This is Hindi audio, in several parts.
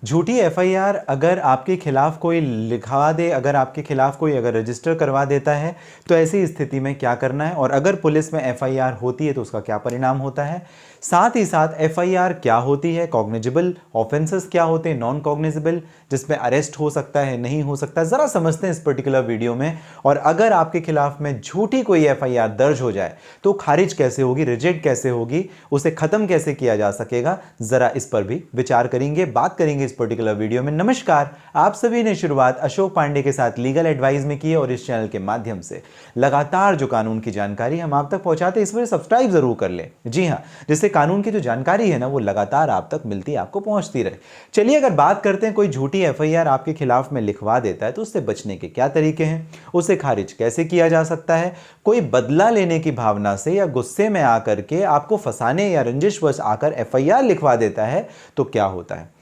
झूठी एफआईआर अगर आपके खिलाफ कोई लिखवा दे, अगर आपके खिलाफ कोई अगर रजिस्टर करवा देता है तो ऐसी स्थिति में क्या करना है, और अगर पुलिस में एफआईआर होती है तो उसका क्या परिणाम होता है। साथ ही साथ एफआईआर क्या होती है, कॉग्निजेबल ऑफेंसेस क्या होते हैं, नॉन कॉग्निजेबल जिसमें अरेस्ट हो सकता है, नहीं हो सकता, जरा समझते हैं इस पर्टिकुलर वीडियो में। और अगर आपके खिलाफ में झूठी कोई एफआईआर दर्ज हो जाए तो खारिज कैसे होगी, रिजेक्ट कैसे होगी, उसे खत्म कैसे किया जा सकेगा, जरा इस पर भी विचार करेंगे, बात करेंगे इस पर्टिकुलर वीडियो में। नमस्कार, आप सभी ने शुरुआत अशोक पांडे के साथ लीगल एडवाइस में की है और इस चैनल के माध्यम से लगातार जो कानून की जानकारी हम आप तक पहुंचाते हैं, इस वजह सब्सक्राइब जरूर कर लें। जी हां, जिससे कानून की जो जानकारी है ना वो लगातार आप तक मिलती, आपको पहुंचती रहे। चलिए अगर बात करते हैं, कोई झूठी एफआईआर आपके खिलाफ में लिखवा देता है तो उससे बचने के क्या तरीके हैं, उसे खारिज कैसे किया जा सकता है। कोई बदला लेने की भावना से या गुस्से में आकर के आपको फंसाने या रंजिशवश आकर एफआईआर लिखवा देता है तो क्या होता है।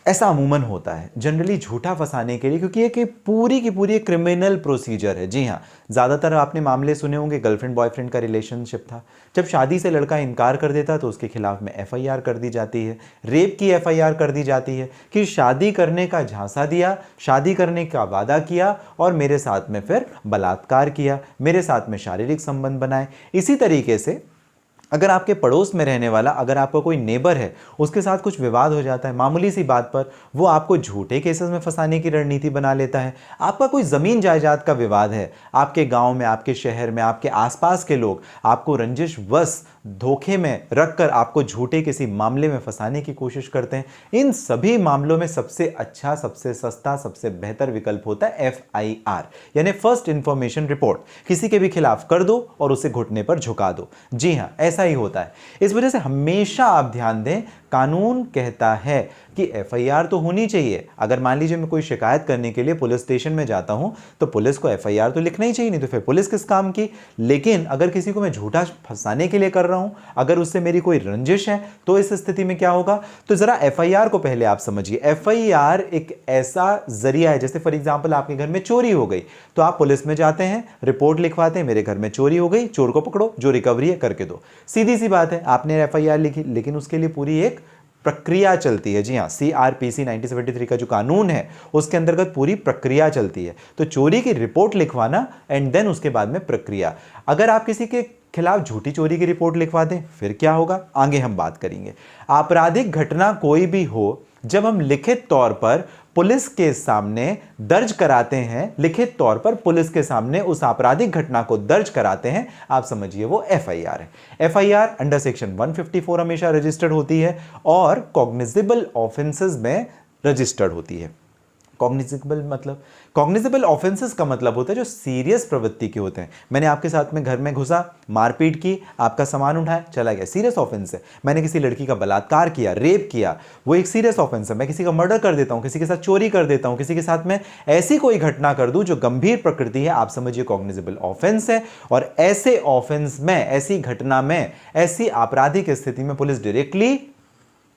ऐसा अमूमन होता है जनरली झूठा फंसाने के लिए, क्योंकि ये पूरी की पूरी क्रिमिनल प्रोसीजर है। जी हाँ, ज़्यादातर आपने मामले सुने होंगे, गर्लफ्रेंड बॉयफ्रेंड का रिलेशनशिप था, जब शादी से लड़का इनकार कर देता तो उसके खिलाफ में एफआईआर कर दी जाती है, रेप की एफआईआर कर दी जाती है कि शादी करने का झांसा दिया, शादी करने का वादा किया और मेरे साथ में फिर बलात्कार किया, मेरे साथ में शारीरिक संबंध बनाए। इसी तरीके से अगर आपके पड़ोस में रहने वाला, अगर आपका कोई नेबर है, उसके साथ कुछ विवाद हो जाता है मामूली सी बात पर, वो आपको झूठे केसेस में फंसाने की रणनीति बना लेता है। आपका कोई ज़मीन जायदाद का विवाद है, आपके गांव में, आपके शहर में, आपके आसपास के लोग आपको रंजिशवश धोखे में रखकर आपको झूठे किसी मामले में फंसाने की कोशिश करते हैं। इन सभी मामलों में सबसे अच्छा, सबसे सस्ता, सबसे बेहतर विकल्प होता है एफआईआर, यानी फर्स्ट इंफॉर्मेशन रिपोर्ट। किसी के भी खिलाफ कर दो और उसे घुटने पर झुका दो। जी हां, ऐसा ही होता है। इस वजह से हमेशा आप ध्यान दें, कानून कहता है कि एफआईआर तो होनी चाहिए। अगर मान लीजिए मैं कोई शिकायत करने के लिए पुलिस स्टेशन में जाता हूं तो पुलिस को एफआईआर तो लिखना ही चाहिए, नहीं तो फिर पुलिस किस काम की। लेकिन अगर किसी को मैं झूठा फंसाने के लिए कर रहा हूं, अगर उससे मेरी कोई रंजिश है, तो इस स्थिति में क्या होगा। तो जरा एफआईआर को पहले आप समझिए। एफआईआर एक ऐसा जरिया है, जैसे फॉर एग्जाम्पल आपके घर में चोरी हो गई तो आप पुलिस में जाते हैं, रिपोर्ट लिखवाते हैं, मेरे घर में चोरी हो गई, चोर को पकड़ो, जो रिकवरी है करके दो। सीधी सी बात है, आपने एफआईआर लिखी, लेकिन उसके लिए पूरी एक प्रक्रिया चलती है। जी हाँ, सीआरपीसी 1973 का जो कानून है उसके अंतर्गत पूरी प्रक्रिया चलती है। तो चोरी की रिपोर्ट लिखवाना एंड देन उसके बाद में प्रक्रिया। अगर आप किसी के खिलाफ झूठी चोरी की रिपोर्ट लिखवा दें फिर क्या होगा, आगे हम बात करेंगे। आपराधिक घटना कोई भी हो, जब हम लिखित तौर पर पुलिस के सामने दर्ज कराते हैं, लिखित तौर पर पुलिस के सामने उस आपराधिक घटना को दर्ज कराते हैं, आप समझिए वो एफआईआर है। एफआईआर अंडर सेक्शन 154 हमेशा रजिस्टर्ड होती है और कॉग्निजेबल ऑफेंसेस में रजिस्टर्ड होती है। कॉग्निजेबल मतलब, कॉग्निजेबल ऑफेंसेस का मतलब होता है जो सीरियस प्रवृत्ति के होते हैं। मैंने आपके साथ में घर में घुसा, मारपीट की, आपका सामान उठाया, चला गया, सीरियस ऑफेंस है। मैंने किसी लड़की का बलात्कार किया, रेप किया, वो एक सीरियस ऑफेंस है। मैं किसी का मर्डर कर देता हूं, किसी के साथ चोरी कर देता हूं, किसी के साथ में ऐसी कोई घटना कर दूं जो गंभीर प्रकृति है, आप समझिए कॉग्निजेबल ऑफेंस है। और ऐसे ऑफेंस में, ऐसी घटना में, ऐसी आपराधिक स्थिति में पुलिस डायरेक्टली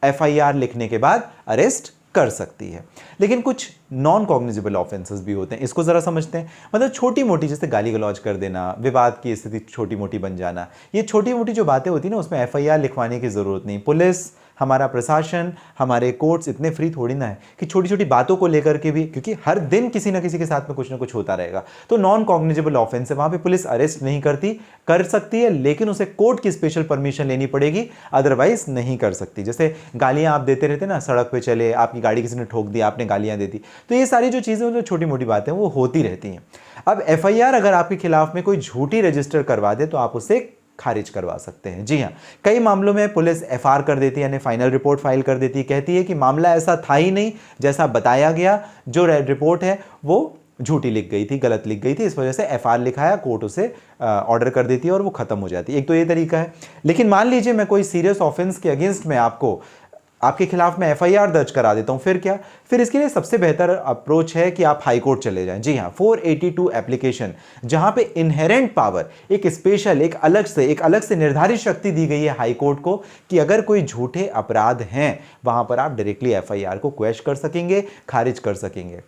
एफआईआर लिखने के बाद अरेस्ट कर सकती है। लेकिन कुछ नॉन कॉग्निजेबल ऑफेंसेस भी होते हैं, इसको जरा समझते हैं। मतलब छोटी मोटी, जैसे गाली गलौज कर देना, विवाद की स्थिति छोटी मोटी बन जाना, ये छोटी मोटी जो बातें होती है ना, उसमें एफआईआर लिखवाने की जरूरत नहीं। पुलिस, हमारा प्रशासन, हमारे कोर्ट्स इतने फ्री थोड़ी ना है कि छोटी छोटी बातों को लेकर के भी, क्योंकि हर दिन किसी ना किसी के साथ में कुछ ना कुछ होता रहेगा। तो नॉन कॉग्निजेबल ऑफेंस है, वहां पे पुलिस अरेस्ट नहीं करती, कर सकती है लेकिन उसे कोर्ट की स्पेशल परमिशन लेनी पड़ेगी, अदरवाइज नहीं कर सकती। जैसे गालियां आप देते रहते ना, सड़क पे चले, आपकी गाड़ी किसी ने ठोक दी, आपने गालियां दे दी, तो ये सारी जो चीजें, जो छोटी मोटी बातें वो होती रहती हैं। अब एफआईआर अगर आपके खिलाफ में कोई झूठी रजिस्टर करवा दे तो आप उसे खारिज करवा सकते हैं। जी हां, कई मामलों में पुलिस एफआर कर देती है, यानी फाइनल रिपोर्ट फाइल कर देती है, कहती है कि मामला ऐसा था ही नहीं जैसा बताया गया, जो रिपोर्ट है वो झूठी लिख गई थी, गलत लिख गई थी, इस वजह से एफआर लिखाया, कोर्ट उसे ऑर्डर कर देती है और वो खत्म हो जाती है। एक तो ये तरीका है। लेकिन मान लीजिए मैं कोई सीरियस ऑफेंस के अगेंस्ट में आपके खिलाफ मैं एफआईआर दर्ज करा देता हूं, फिर क्या? फिर इसके लिए सबसे बेहतर अप्रोच है कि आप हाई कोर्ट चले जाएं। जी हां, 482 एप्लीकेशन, जहां पे इनहेरेंट पावर, एक स्पेशल, एक अलग से निर्धारित शक्ति दी गई है हाई कोर्ट को कि अगर कोई झूठे अपराध हैं वहां पर आप डायरेक्टली एफआईआर को क्वेश कर सकेंगे, खारिज कर सकेंगे।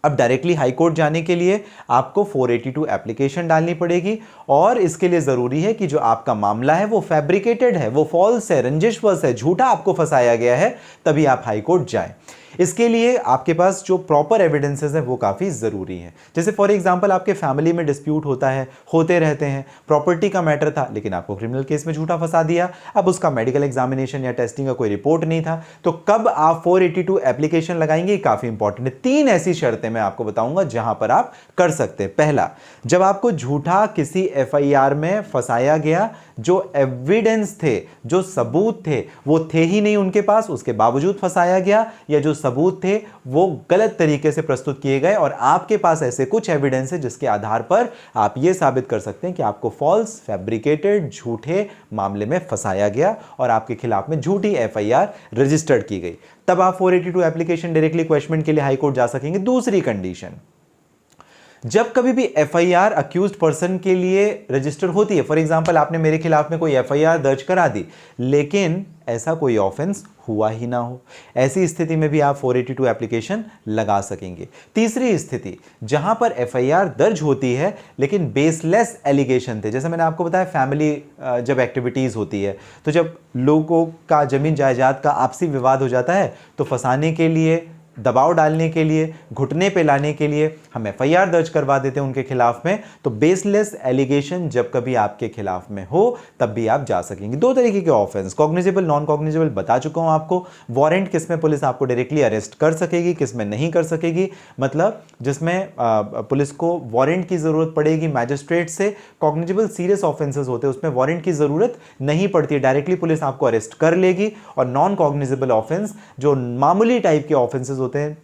अब डायरेक्टली हाई कोर्ट जाने के लिए आपको 482 एप्लीकेशन डालनी पड़ेगी और इसके लिए जरूरी है कि जो आपका मामला है वो फैब्रिकेटेड है, वो फॉल्स है, रंजिशवश है, झूठा आपको फंसाया गया है, तभी आप हाई कोर्ट जाएं। इसके लिए आपके पास जो प्रॉपर एविडेंसेस है वो काफ़ी ज़रूरी है। जैसे फॉर एग्जांपल आपके फैमिली में डिस्प्यूट होता है, होते रहते हैं, प्रॉपर्टी का मैटर था लेकिन आपको क्रिमिनल केस में झूठा फंसा दिया, अब उसका मेडिकल एग्जामिनेशन या टेस्टिंग का कोई रिपोर्ट नहीं था, तो कब आप 482 एप्लीकेशन लगाएंगे, काफ़ी इंपॉर्टेंट है। 3 ऐसी शर्तें मैं आपको बताऊंगा जहां पर आप कर सकते हैं। पहला, जब आपको झूठा किसी एफआईआर में फंसाया गया, जो एविडेंस थे, जो सबूत थे वो थे ही नहीं उनके पास, उसके बावजूद फंसाया गया, या जो सबूत थे वो गलत तरीके से प्रस्तुत किए गए और आपके पास ऐसे कुछ एविडेंस है जिसके आधार पर आप यह साबित कर सकते हैं कि आपको फॉल्स, फैब्रिकेटेड, झूठे मामले में फंसाया गया और आपके खिलाफ में झूठी एफआईआर रजिस्टर्ड की गई, तब आप 482 एप्लीकेशन डायरेक्टली क्वेश्चन के लिए हाई कोर्ट जा सकेंगे। दूसरी कंडीशन, जब कभी भी एफआईआर अक्यूज्ड पर्सन के लिए रजिस्टर होती है, फॉर एग्जांपल आपने मेरे खिलाफ में कोई एफआईआर दर्ज करा दी लेकिन ऐसा कोई ऑफेंस हुआ ही ना हो, ऐसी स्थिति में भी आप 482 एप्लीकेशन लगा सकेंगे। तीसरी स्थिति, जहां पर एफआईआर दर्ज होती है लेकिन बेसलेस एलिगेशन थे, जैसे मैंने आपको बताया फैमिली जब एक्टिविटीज होती है, तो जब लोगों का जमीन जायदाद का आपसी विवाद हो जाता है तो फंसाने के लिए, दबाव डालने के लिए, घुटने पे लाने के लिए हम एफआईआर दर्ज करवा देते हैं उनके खिलाफ में। तो बेसलेस एलिगेशन जब कभी आपके खिलाफ में हो तब भी आप जा सकेंगे। 2 तरीके के ऑफेंस, कॉग्निजेबल, नॉन कॉग्निजेबल बता चुका हूं आपको। वारंट किसमें पुलिस आपको डायरेक्टली अरेस्ट कर सकेगी, किसमें नहीं कर सकेगी, मतलब जिसमें पुलिस को वारंट की जरूरत पड़ेगी मैजिस्ट्रेट से। कॉग्निजेबल सीरियस ऑफेंसेस होते हैं उसमें वारंट की जरूरत नहीं पड़ती है, डायरेक्टली पुलिस आपको अरेस्ट कर लेगी। और नॉन कॉग्निजेबल ऑफेंस जो मामूली टाइप के ऑफेंसेस होते हैं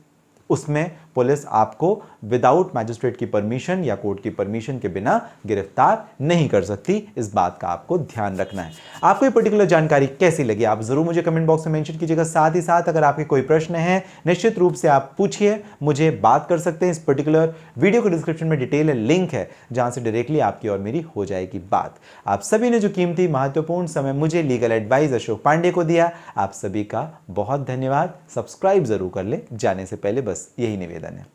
उसमें पुलिस आपको विदाउट मैजिस्ट्रेट की परमिशन या कोर्ट की परमिशन के बिना गिरफ्तार नहीं कर सकती। इस बात का आपको ध्यान रखना है। आपको ये पर्टिकुलर जानकारी कैसी लगी आप जरूर मुझे कमेंट बॉक्स में मेंशन कीजिएगा। साथ ही साथ अगर आपके कोई प्रश्न है निश्चित रूप से आप पूछिए, मुझे बात कर सकते हैं। इस पर्टिकुलर वीडियो को डिस्क्रिप्शन में डिटेल लिंक है जहां से डायरेक्टली आपकी और मेरी हो जाएगी बात। आप सभी ने जो कीमती महत्वपूर्ण समय मुझे लीगल एडवाइस अशोक पांडे को दिया, आप सभी का बहुत धन्यवाद। सब्सक्राइब जरूर कर ले जाने से पहले, बस यही निवेदन है।